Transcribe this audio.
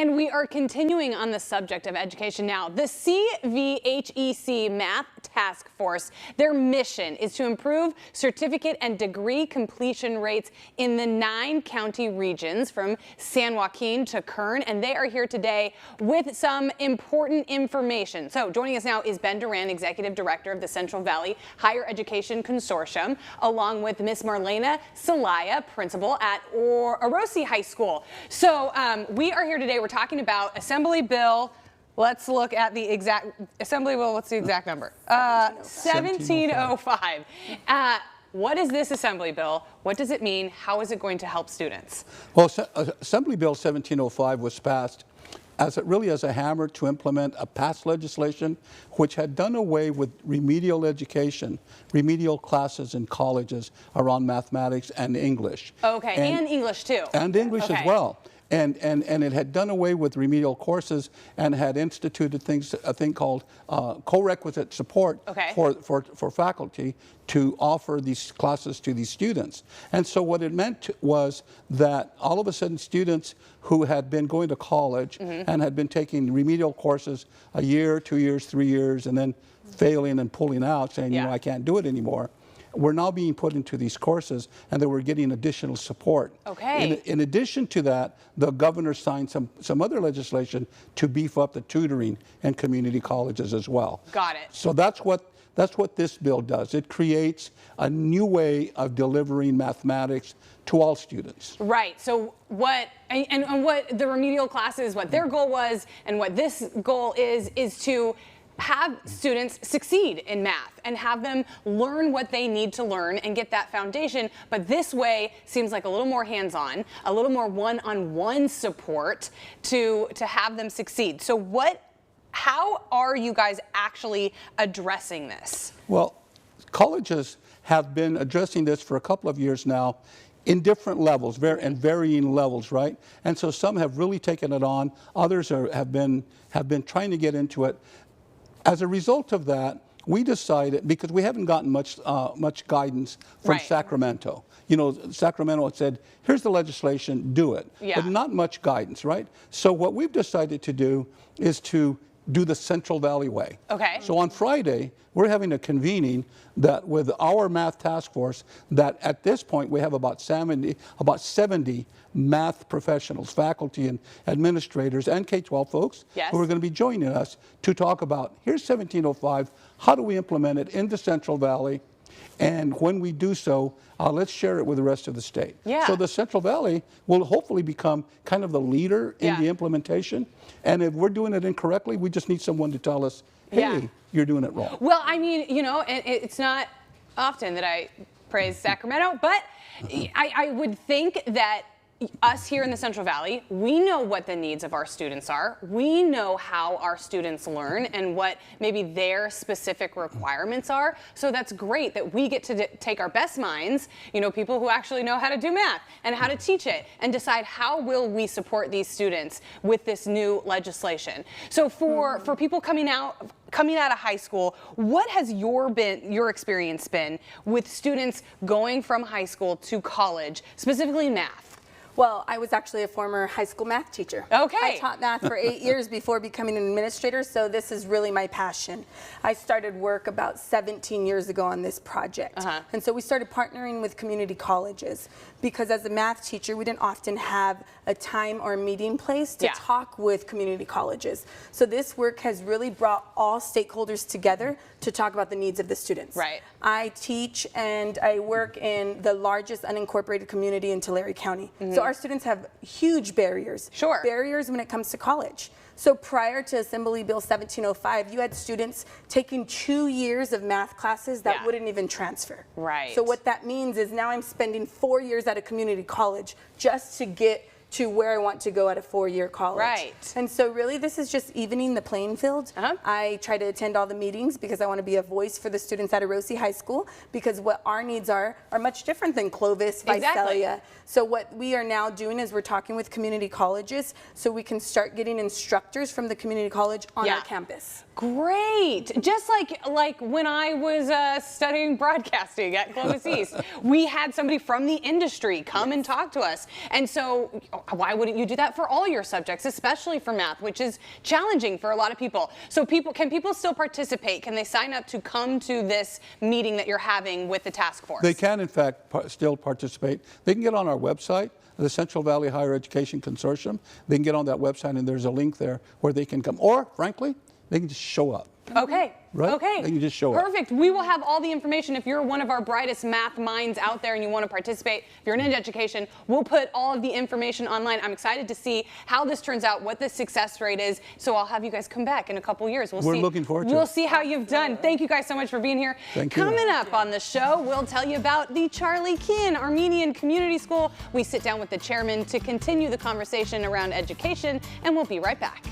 And we are continuing on the subject of education now. The CVHEC Math Task Force, their mission is to improve certificate and degree completion rates in the 9 county regions from San Joaquin to Kern, and they are here today with some important information. So joining us now is Ben Duran, Executive Director of the Central Valley Higher Education Consortium, along with Miss Marlena Celaya, Principal at Orosi High School. So we are here today. We're talking about Assembly Bill. Let's look at the exact Assembly Bill. What's the exact number? 1705. What is this Assembly Bill? What does it mean? How is it going to help students? Well, Assembly Bill 1705 was passed as a hammer to implement a past legislation which had done away with remedial education, remedial classes in colleges around mathematics and English. Okay, and English too. And English as well. And it had done away with remedial courses and had instituted a thing called co-requisite support for faculty to offer these classes to these students. And so what it meant was that all of a sudden students who had been going to college and had been taking remedial courses a year, 2 years, 3 years, and then failing and pulling out, saying, you know, I can't do it anymore, we're now being put into these courses, and they were getting additional support. Okay. In addition to that, the governor signed some other legislation to beef up the tutoring in community colleges as well. Got it. So that's what this bill does. It creates a new way of delivering mathematics to all students. Right. So what the remedial classes, what their goal was, and what this goal is to have students succeed in math and have them learn what they need to learn and get that foundation. But this way seems like a little more hands-on, a little more one-on-one support to have them succeed. So how are you guys actually addressing this? Well, colleges have been addressing this for a couple of years now in different levels, and varying levels, right? And so some have really taken it on, others have been trying to get into it. As a result of that, we decided, because we haven't gotten much guidance from Sacramento. You know, Sacramento had said, here's the legislation, do it. But not much guidance, right? So what we've decided to do is to do the Central Valley way. Okay. So on Friday, we're having a convening that with our math task force, that at this point we have about 70 math professionals, faculty and administrators and K-12 folks who are going to be joining us to talk about, here's 1705, how do we implement it in the Central Valley? And when we do so, let's share it with the rest of the state. So the Central Valley will hopefully become kind of the leader in the implementation. And if we're doing it incorrectly, we just need someone to tell us, hey, you're doing it wrong. Well, I mean, you know, it's not often that I praise Sacramento, but I would think that us here in the Central Valley, we know what the needs of our students are. We know how our students learn and what maybe their specific requirements are. So that's great that we get to take our best minds, you know, people who actually know how to do math and how to teach it, and decide how will we support these students with this new legislation. So for people coming out of high school, what has your experience been with students going from high school to college, specifically math? Well, I was actually a former high school math teacher. Okay. I taught math for 8 years before becoming an administrator, so this is really my passion. I started work about 17 years ago on this project. And so we started partnering with community colleges, because as a math teacher, we didn't often have a time or a meeting place to talk with community colleges. So this work has really brought all stakeholders together to talk about the needs of the students. Right. I teach and I work in the largest unincorporated community in Tulare County. So our students have huge barriers. Barriers when it comes to college. So prior to Assembly Bill 1705, you had students taking 2 years of math classes that wouldn't even transfer. Right. So what that means is now I'm spending 4 years at a community college just to get to where I want to go at a 4-year college. Right. And so really this is just evening the playing field. I try to attend all the meetings because I want to be a voice for the students at Orosi High School, because what our needs are much different than Clovis, Visalia. So what we are now doing is we're talking with community colleges so we can start getting instructors from the community college on our campus. Great. Just like when I was studying broadcasting at Clovis East, we had somebody from the industry come and talk to us. And so why wouldn't you do that for all your subjects, especially for math, which is challenging for a lot of people? So can people still participate? Can they sign up to come to this meeting that you're having with the task force? They can, in fact, still participate. They can get on our website, the Central Valley Higher Education Consortium. They can get on that website, and there's a link there where they can come. Or, frankly, they can just show up. Okay. Right? Okay. They can just show up. Perfect. We will have all the information. If you're one of our brightest math minds out there and you want to participate, if you're in education, we'll put all of the information online. I'm excited to see how this turns out, what the success rate is. So I'll have you guys come back in a couple years. We're looking forward to it. We'll see how you've done. Thank you guys so much for being here. Thank you. Coming up on the show, we'll tell you about the Charlie Kinn Armenian Community School. We sit down with the chairman to continue the conversation around education, and we'll be right back.